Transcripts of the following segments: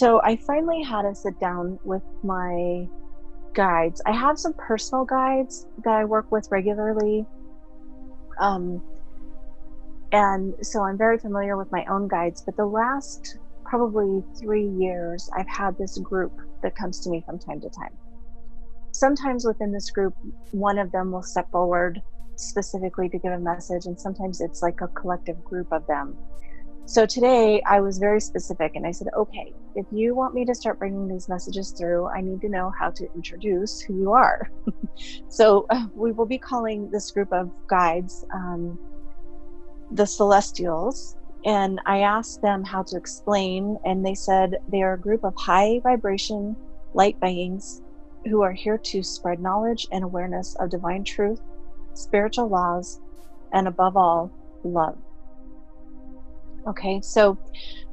So I finally had to sit down with my guides. I have some personal guides that I work with regularly. Um, and so I'm very familiar with my own guides, but the last probably 3 years, I've had this group that comes to me from time to time. Sometimes within this group, one of them will step forward specifically to give a message, and sometimes it's like a collective group of them. So today I was very specific and I said, okay, if you want me to start bringing these messages through, I need to know how to introduce who you are. So we will be calling this group of guides the Celestials. And I asked them how to explain, and they said they are a group of high vibration light beings who are here to spread knowledge and awareness of divine truth, spiritual laws, and above all, love. Okay, so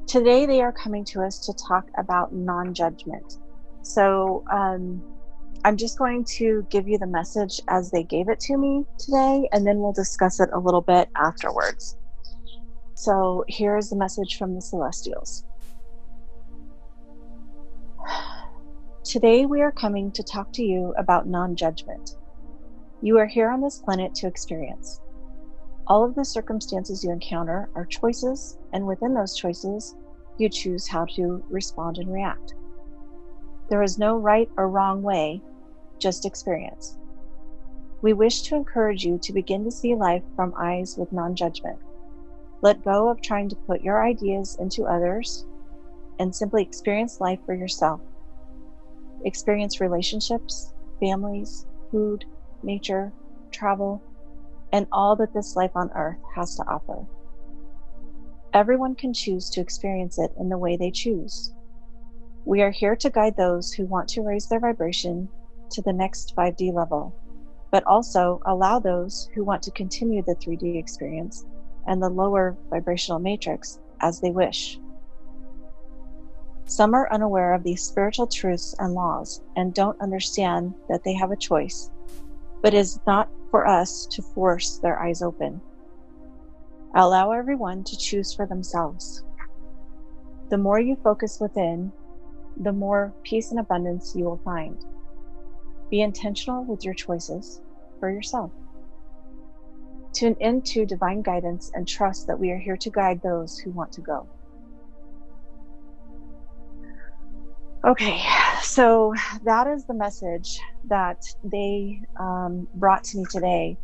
today they are coming to us to talk about non-judgment. So I'm just going to give you the message as they gave it to me today, and then we'll discuss it a little bit afterwards. So here's the message from the Celestials. Today we are coming to talk to you about non-judgment. You are here on this planet to experience. All of the circumstances you encounter are choices, and within those choices, you choose how to respond and react. There is no right or wrong way, just experience. We wish to encourage you to begin to see life from eyes with non-judgment. Let go of trying to put your ideas into others and simply experience life for yourself. Experience relationships, families, food, nature, travel, and all that this life on earth has to offer. Everyone can choose to experience it in the way they choose. We are here to guide those who want to raise their vibration to the next 5D level, but also allow those who want to continue the 3D experience and the lower vibrational matrix as they wish. Some are unaware of these spiritual truths and laws and don't understand that they have a choice, but it is not for us to force their eyes open. Allow everyone to choose for themselves. The more you focus within, the more peace and abundance you will find. Be intentional with your choices for yourself. Tune into divine guidance and trust that we are here to guide those who want to go. Okay, so that is the message that they brought to me today.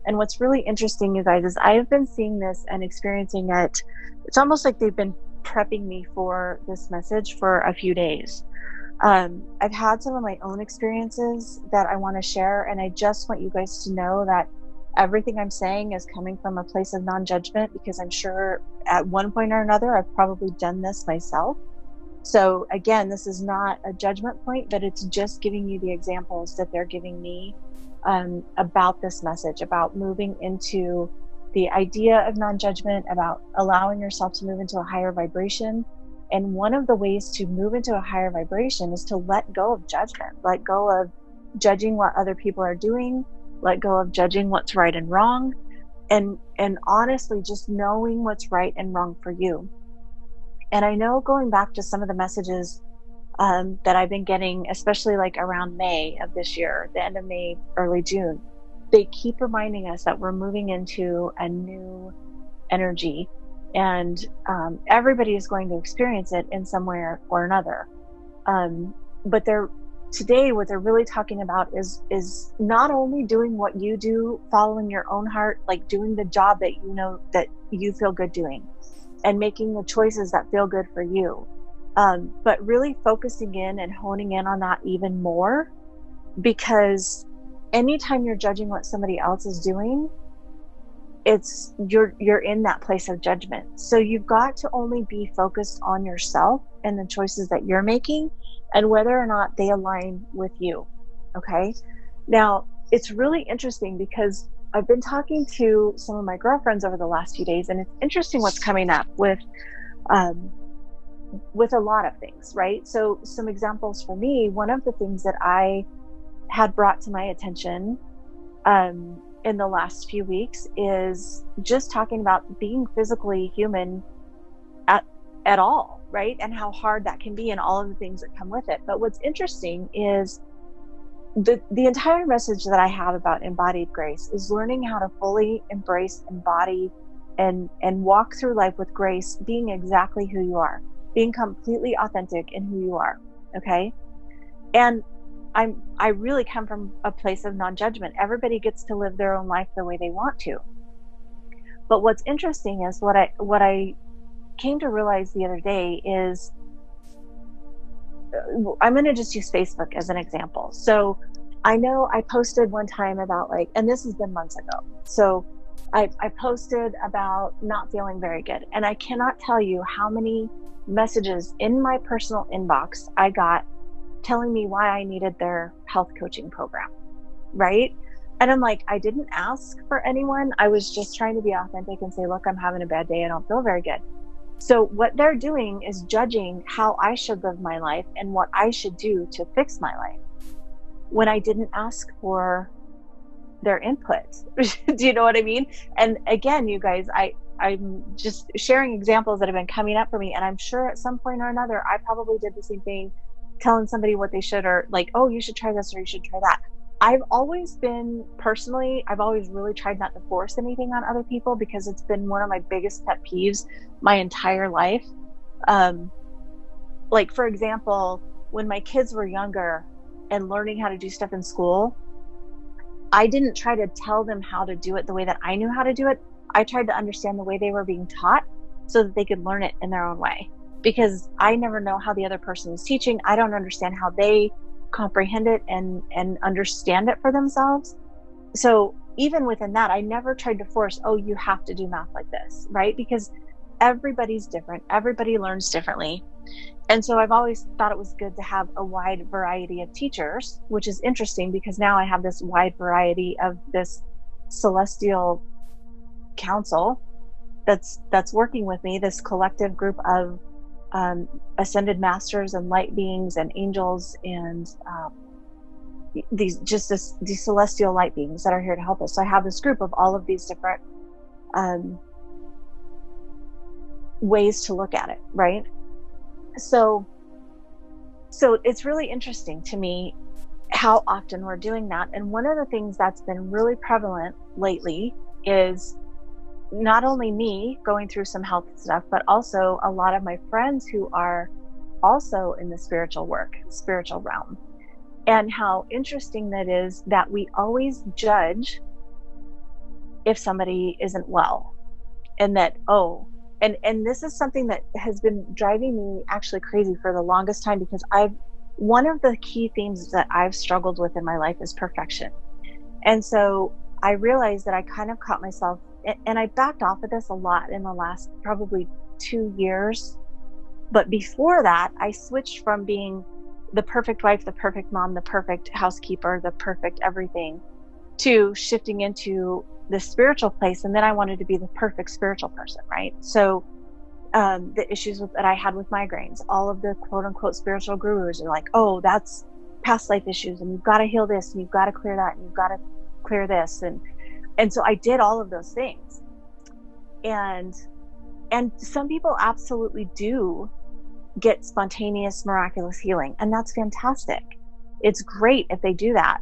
And what's really interesting, you guys, is I've been seeing this and experiencing it. It's almost like they've been prepping me for this message for a few days. I've had some of my own experiences that I want to share, and I just want you guys to know that everything I'm saying is coming from a place of non-judgment, because I'm sure at one point or another I've probably done this myself. So again, this is not a judgment point, but it's just giving you the examples that they're giving me about this message, about moving into the idea of non-judgment, about allowing yourself to move into a higher vibration. And one of the ways to move into a higher vibration is to let go of judgment, let go of judging what other people are doing, let go of judging what's right and wrong, and honestly just knowing what's right and wrong for you. And I know, going back to some of the messages that I've been getting, especially like around May of this year, the end of May, early June, they keep reminding us that we're moving into a new energy, and everybody is going to experience it in some way or another. But today, what they're really talking about is not only doing what you do, following your own heart, like doing the job that you know that you feel good doing, and making the choices that feel good for you. But really focusing in and honing in on that even more, because anytime you're judging what somebody else is doing, you're in that place of judgment. So you've got to only be focused on yourself and the choices that you're making and whether or not they align with you. Okay. Now, it's really interesting because I've been talking to some of my girlfriends over the last few days, and it's interesting what's coming up with a lot of things, right? So some examples for me, one of the things that I had brought to my attention in the last few weeks is just talking about being physically human at all. right? And how hard that can be and all of the things that come with it. But what's interesting is the entire message that I have about embodied grace is learning how to fully embrace, embody, and walk through life with grace, being exactly who you are, being completely authentic in who you are. Okay. And I really come from a place of non-judgment. Everybody gets to live their own life the way they want to. But what's interesting is what I came to realize the other day is, I'm going to just use Facebook as an example. So I know I posted one time about and this has been months ago. So I posted about not feeling very good. And I cannot tell you how many messages in my personal inbox I got telling me why I needed their health coaching program. Right. And I'm like, I didn't ask for anyone. I was just trying to be authentic and say, look, I'm having a bad day. I don't feel very good. So what they're doing is judging how I should live my life and what I should do to fix my life when I didn't ask for their input. Do you know what I mean? And again, you guys, I'm just sharing examples that have been coming up for me. And I'm sure at some point or another, I probably did the same thing, telling somebody what they should, or oh, you should try this or you should try that. I've always really tried not to force anything on other people because it's been one of my biggest pet peeves my entire life. For example, when my kids were younger and learning how to do stuff in school, I didn't try to tell them how to do it the way that I knew how to do it. I tried to understand the way they were being taught so that they could learn it in their own way, because I never know how the other person is teaching. I don't understand how they comprehend it and understand it for themselves. So even within that, I never tried to force, oh, you have to do math like this, right? Because everybody's different. Everybody learns differently. And so I've always thought it was good to have a wide variety of teachers, which is interesting because now I have this wide variety of this celestial council that's working with me, this collective group of ascended masters and light beings and angels and these celestial light beings that are here to help us. So I have this group of all of these different ways to look at it, right? So it's really interesting to me how often we're doing that. And one of the things that's been really prevalent lately is not only me going through some health stuff, but also a lot of my friends who are also in the spiritual realm. And how interesting that is that we always judge if somebody isn't well. And that, and this is something that has been driving me actually crazy for the longest time, because one of the key themes that I've struggled with in my life is perfection. And so I realized that I kind of caught myself, and I backed off of this a lot in the last probably 2 years. But before that, I switched from being the perfect wife, the perfect mom, the perfect housekeeper, the perfect everything, to shifting into the spiritual place. And then I wanted to be the perfect spiritual person, right? So the issues that I had with migraines, all of the quote unquote spiritual gurus are like, oh, that's past life issues, and you've got to heal this, and you've got to clear that, and you've got to clear this. And so I did all of those things. And some people absolutely do get spontaneous, miraculous healing. And that's fantastic. It's great if they do that.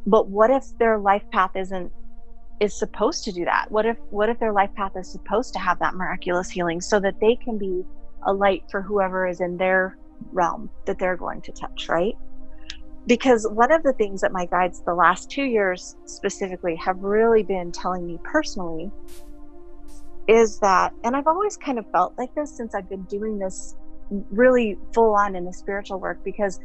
But what if their life path is supposed to do that? What if their life path is supposed to have that miraculous healing so that they can be a light for whoever is in their realm that they're going to touch, right? Because one of the things that my guides the last 2 years specifically have really been telling me personally is that, and I've always kind of felt like this since I've been doing this really full on in the spiritual work, because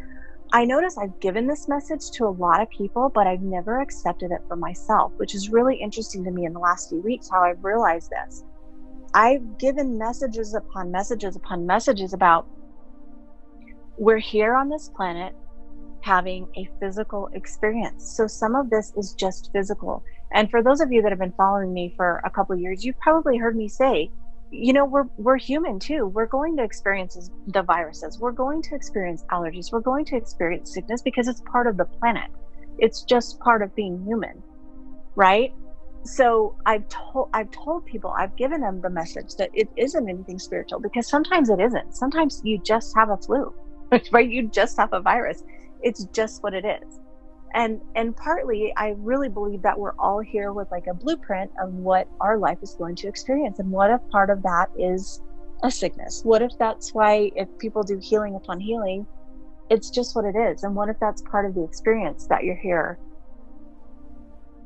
I notice I've given this message to a lot of people, but I've never accepted it for myself, which is really interesting to me in the last few weeks, how I've realized this. I've given messages upon messages upon messages about, we're here on this planet having a physical experience. So some of this is just physical. And for those of you that have been following me for a couple of years, you've probably heard me say, we're human too. We're going to experience the viruses. We're going to experience allergies. We're going to experience sickness because it's part of the planet. It's just part of being human, right? So I've told people, I've given them the message that it isn't anything spiritual, because sometimes it isn't. Sometimes you just have a flu, right? You just have a virus. It's just what it is. And partly I really believe that we're all here with like a blueprint of what our life is going to experience. And what if part of that is a sickness? What if that's why, if people do healing upon healing, it's just what it is? And what if that's part of the experience that you're here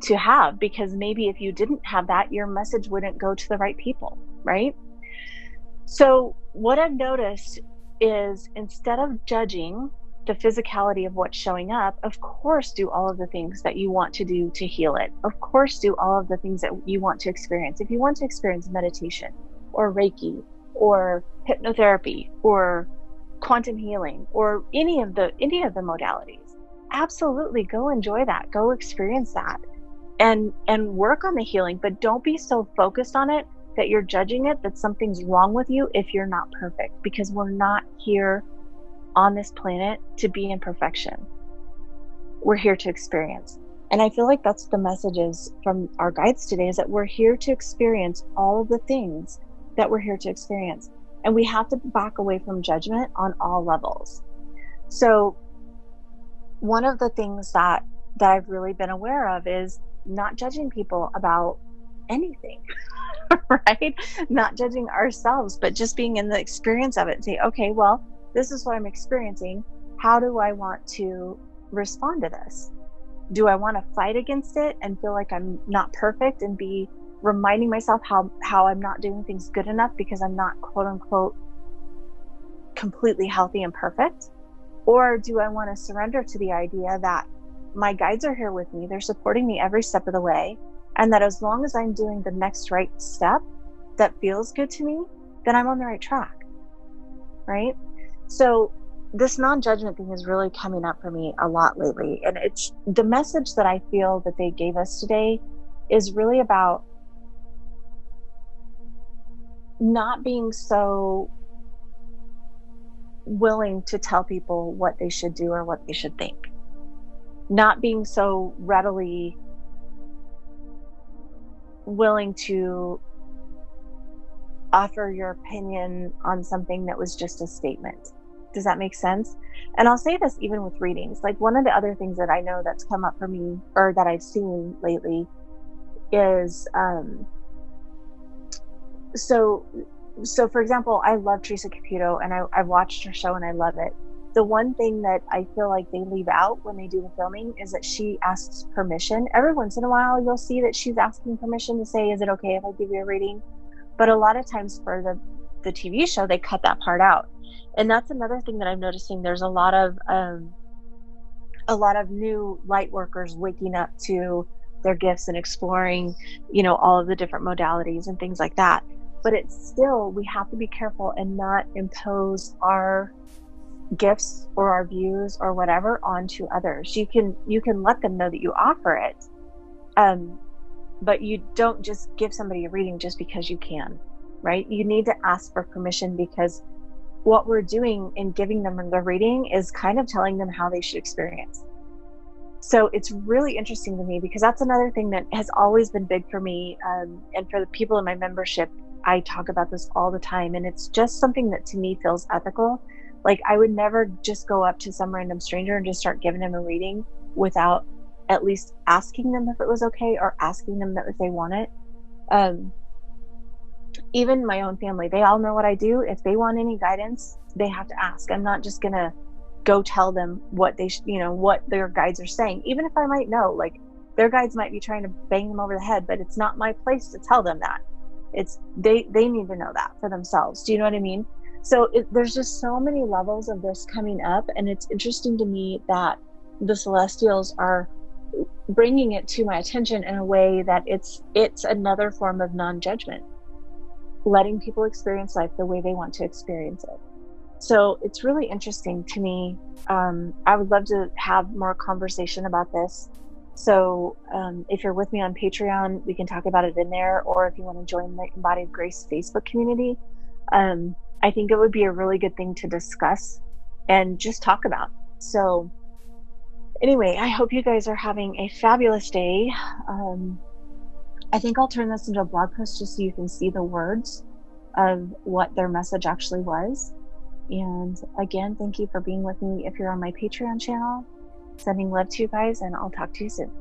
to have? Because maybe if you didn't have that, your message wouldn't go to the right people, right? So what I've noticed is, instead of judging the physicality of what's showing up, of course, do all of the things that you want to do to heal it. Of course, do all of the things that you want to experience. If you want to experience meditation or Reiki or hypnotherapy or quantum healing or any of the modalities, absolutely go enjoy that. Go experience that and work on the healing, but don't be so focused on it that you're judging it, that something's wrong with you if you're not perfect, because we're not here on this planet to be in perfection. We're here to experience. And I feel like that's the messages from our guides today, is that we're here to experience all of the things that we're here to experience. And we have to back away from judgment on all levels. So one of the things that I've really been aware of is not judging people about anything, right? Not judging ourselves, but just being in the experience of it and say, okay, well, this is what I'm experiencing. How do I want to respond to this? Do I want to fight against it and feel like I'm not perfect and be reminding myself how I'm not doing things good enough because I'm not, quote unquote, completely healthy and perfect? Or do I want to surrender to the idea that my guides are here with me, they're supporting me every step of the way, and that as long as I'm doing the next right step that feels good to me, then I'm on the right track, right? So this non-judgment thing is really coming up for me a lot lately. And it's the message that I feel that they gave us today is really about not being so willing to tell people what they should do or what they should think. Not being so readily willing to offer your opinion on something that was just a statement. Does that make sense? And I'll say this even with readings. Like, one of the other things that I know that's come up for me, or that I've seen lately, is so for example, I love Teresa Caputo, and I've watched her show and I love it. The one thing that I feel like they leave out when they do the filming is that she asks permission. Every once in a while, you'll see that she's asking permission to say, is it okay if I give you a reading? But a lot of times for the TV show, they cut that part out. And that's another thing that I'm noticing. There's a lot of new light workers waking up to their gifts and exploring, all of the different modalities and things like that. But it's still, we have to be careful and not impose our gifts or our views or whatever onto others. You can let them know that you offer it, but you don't just give somebody a reading just because you can, right? You need to ask for permission, because what we're doing in giving them the reading is kind of telling them how they should experience. So it's really interesting to me, because that's another thing that has always been big for me, and for the people in my membership, I talk about this all the time, and it's just something that to me feels ethical. Like, I would never just go up to some random stranger and just start giving them a reading without at least asking them if it was okay, or asking them that if they want it. Even my own family, they all know what I do. If they want any guidance, they have to ask. I'm not just gonna go tell them what they what their guides are saying, even if I might know, like, their guides might be trying to bang them over the head, but it's not my place to tell them that. It's they need to know that for themselves. Do you know what I mean? So there's just so many levels of this coming up, and it's interesting to me that the Celestials are bringing it to my attention in a way that it's another form of non-judgment, letting people experience life the way they want to experience it. So it's really interesting to me. I would love to have more conversation about this. So if you're with me on Patreon, we can talk about it in there, or if you want to join the Embodied Grace Facebook community, I think it would be a really good thing to discuss and just talk about. So anyway, I hope you guys are having a fabulous day. I think I'll turn this into a blog post just so you can see the words of what their message actually was. And again, thank you for being with me. If you're on my Patreon channel, sending love to you guys, and I'll talk to you soon.